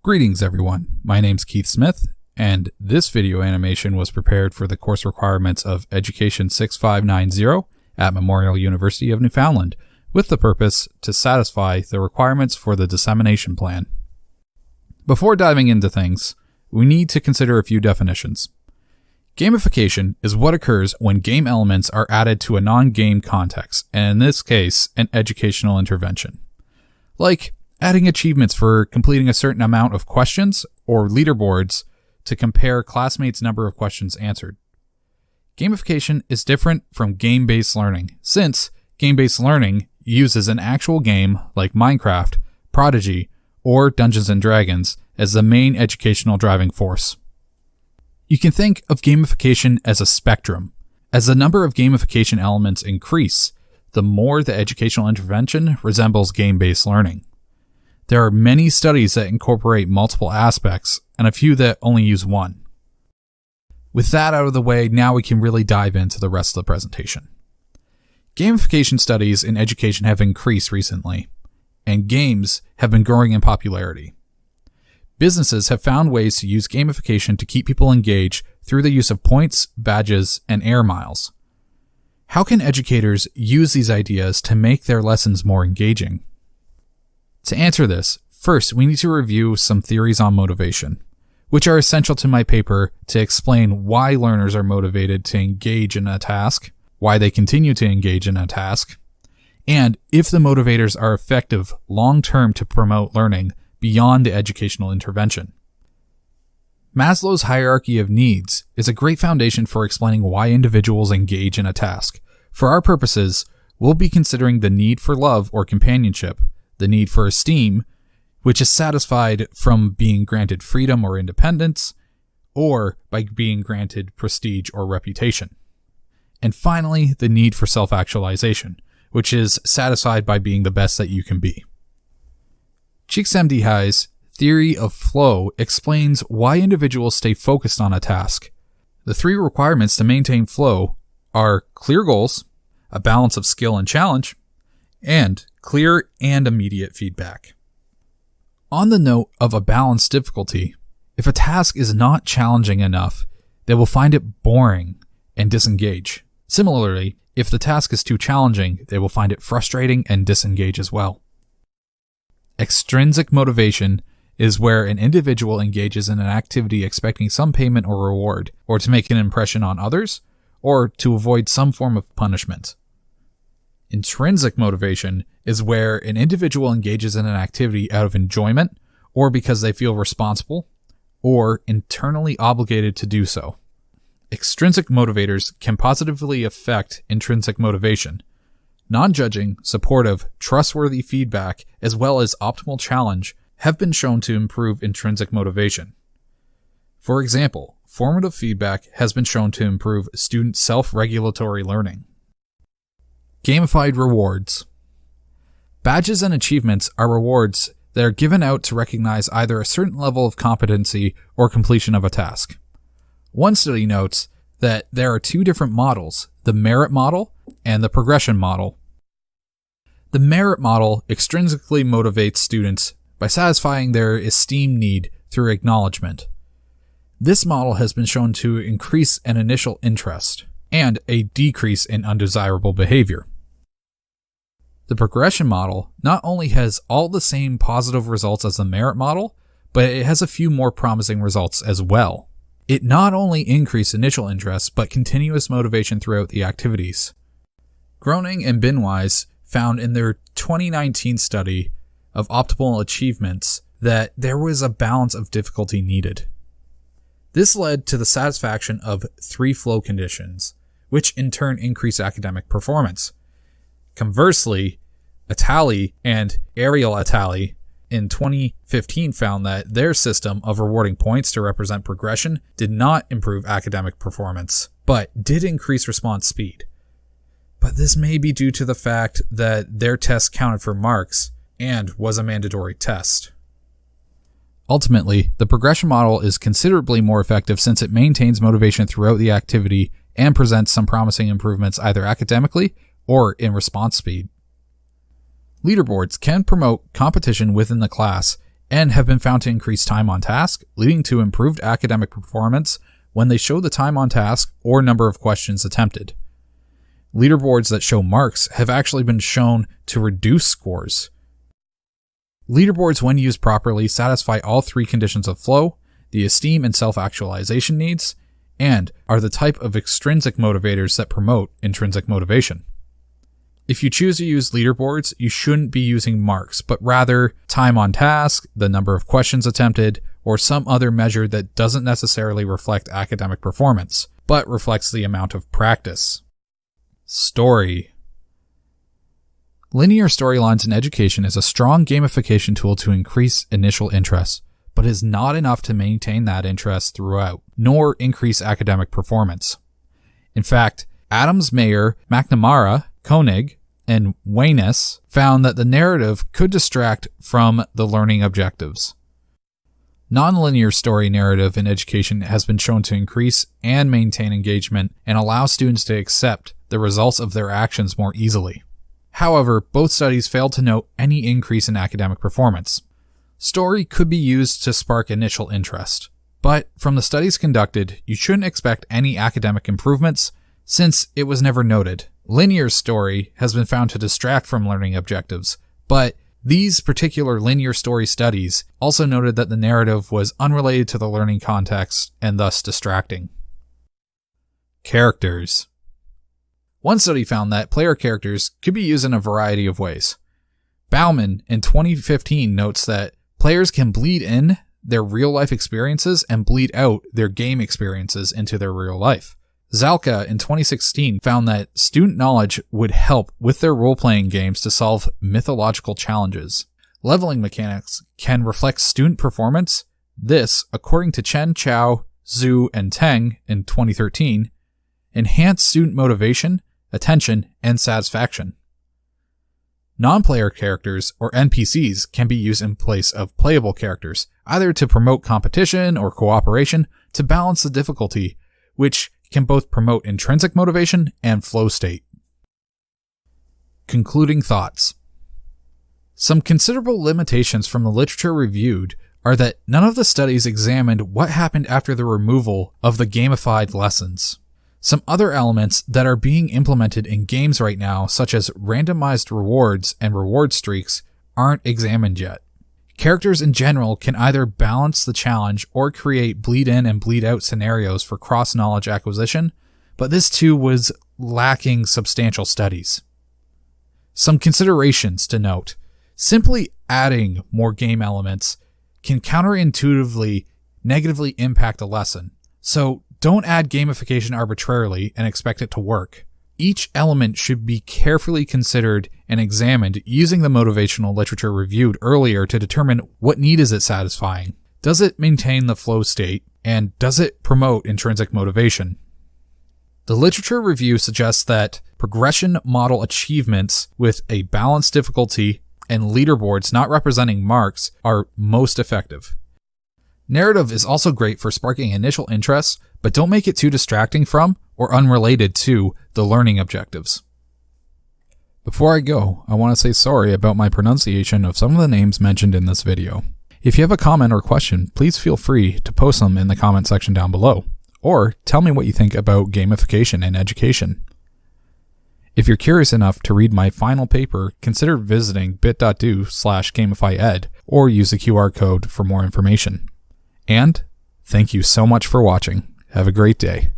Greetings everyone, my name's Keith Smith, and this video animation was prepared for the course requirements of Education 6590 at Memorial University of Newfoundland, with the purpose to satisfy the requirements for the dissemination plan. Before diving into things, we need to consider a few definitions. Gamification is what occurs when game elements are added to a non-game context, and in this case, an educational intervention. Like adding achievements for completing a certain amount of questions or leaderboards to compare classmates' number of questions answered. Gamification is different from game-based learning, since game-based learning uses an actual game like Minecraft, Prodigy, or Dungeons & Dragons as the main educational driving force. You can think of gamification as a spectrum. As the number of gamification elements increase, the more the educational intervention resembles game-based learning. There are many studies that incorporate multiple aspects, and a few that only use one. With that out of the way, now we can really dive into the rest of the presentation. Gamification studies in education have increased recently, and games have been growing in popularity. Businesses have found ways to use gamification to keep people engaged through the use of points, badges, and air miles. How can educators use these ideas to make their lessons more engaging? To answer this, first we need to review some theories on motivation, which are essential to my paper to explain why learners are motivated to engage in a task, why they continue to engage in a task, and if the motivators are effective long-term to promote learning beyond the educational intervention. Maslow's hierarchy of needs is a great foundation for explaining why individuals engage in a task. For our purposes, we'll be considering the need for love or companionship, the need for esteem, which is satisfied from being granted freedom or independence, or by being granted prestige or reputation. And finally, the need for self-actualization, which is satisfied by being the best that you can be. Csikszentmihalyi's theory of flow explains why individuals stay focused on a task. The three requirements to maintain flow are clear goals, a balance of skill and challenge, and clear and immediate feedback. On the note of a balanced difficulty, if a task is not challenging enough, they will find it boring and disengage. Similarly, if the task is too challenging, they will find it frustrating and disengage as well. Extrinsic motivation is where an individual engages in an activity expecting some payment or reward, or to make an impression on others, or to avoid some form of punishment. Intrinsic motivation is where an individual engages in an activity out of enjoyment, or because they feel responsible, or internally obligated to do so. Extrinsic motivators can positively affect intrinsic motivation. Non-judging, supportive, trustworthy feedback, as well as optimal challenge have been shown to improve intrinsic motivation. For example, formative feedback has been shown to improve student self-regulatory learning. Gamified rewards. Badges and achievements are rewards that are given out to recognize either a certain level of competency or completion of a task. One study notes that there are two different models, the merit model and the progression model. The merit model extrinsically motivates students by satisfying their esteem need through acknowledgement. This model has been shown to increase an initial interest and a decrease in undesirable behavior. The progression model not only has all the same positive results as the merit model, but it has a few more promising results as well. It not only increased initial interest, but continuous motivation throughout the activities. Groening and Binwise found in their 2019 study of optimal achievements that there was a balance of difficulty needed. This led to the satisfaction of three flow conditions, which in turn increase academic performance. Conversely, Attali and Ariel Attali in 2015 found that their system of rewarding points to represent progression did not improve academic performance, but did increase response speed. But this may be due to the fact that their test counted for marks and was a mandatory test. Ultimately, the progression model is considerably more effective since it maintains motivation throughout the activity and presents some promising improvements either academically or in response speed. Leaderboards can promote competition within the class and have been found to increase time on task, leading to improved academic performance when they show the time on task or number of questions attempted. Leaderboards that show marks have actually been shown to reduce scores. Leaderboards, when used properly, satisfy all three conditions of flow, the esteem and self-actualization needs, and are the type of extrinsic motivators that promote intrinsic motivation. If you choose to use leaderboards, you shouldn't be using marks, but rather time on task, the number of questions attempted, or some other measure that doesn't necessarily reflect academic performance, but reflects the amount of practice. Story. Linear storylines in education is a strong gamification tool to increase initial interest, but is not enough to maintain that interest throughout, nor increase academic performance. In fact, Adams, Mayer, McNamara, Koenig, and Weines found that the narrative could distract from the learning objectives. Nonlinear story narrative in education has been shown to increase and maintain engagement and allow students to accept the results of their actions more easily. However, both studies failed to note any increase in academic performance. Story could be used to spark initial interest, but from the studies conducted, you shouldn't expect any academic improvements since it was never noted. Linear story has been found to distract from learning objectives, but these particular linear story studies also noted that the narrative was unrelated to the learning context and thus distracting. Characters. One study found that player characters could be used in a variety of ways. Bauman in 2015 notes that players can bleed in their real-life experiences and bleed out their game experiences into their real life. Zalka in 2016 found that student knowledge would help with their role-playing games to solve mythological challenges. Leveling mechanics can reflect student performance. This, according to Chen, Chow, Zhu, and Teng in 2013, enhance student motivation, attention, and satisfaction. Non-player characters, or NPCs, can be used in place of playable characters, either to promote competition or cooperation to balance the difficulty, which can both promote intrinsic motivation and flow state. Concluding thoughts. Some considerable limitations from the literature reviewed are that none of the studies examined what happened after the removal of the gamified lessons. Some other elements that are being implemented in games right now, such as randomized rewards and reward streaks, aren't examined yet. Characters in general can either balance the challenge or create bleed-in and bleed-out scenarios for cross-knowledge acquisition, but this too was lacking substantial studies. Some considerations to note. Simply adding more game elements can counterintuitively negatively impact a lesson, so don't add gamification arbitrarily and expect it to work. Each element should be carefully considered and examined using the motivational literature reviewed earlier to determine what need is it satisfying. Does it maintain the flow state? And does it promote intrinsic motivation? The literature review suggests that progression model achievements with a balanced difficulty and leaderboards not representing marks are most effective. Narrative is also great for sparking initial interest, but don't make it too distracting from or unrelated to the learning objectives. Before I go, I want to say sorry about my pronunciation of some of the names mentioned in this video. If you have a comment or question, please feel free to post them in the comment section down below, or tell me what you think about gamification in education. If you're curious enough to read my final paper, consider visiting bit.do/gamifyed or use the QR code for more information. And thank you so much for watching. Have a great day.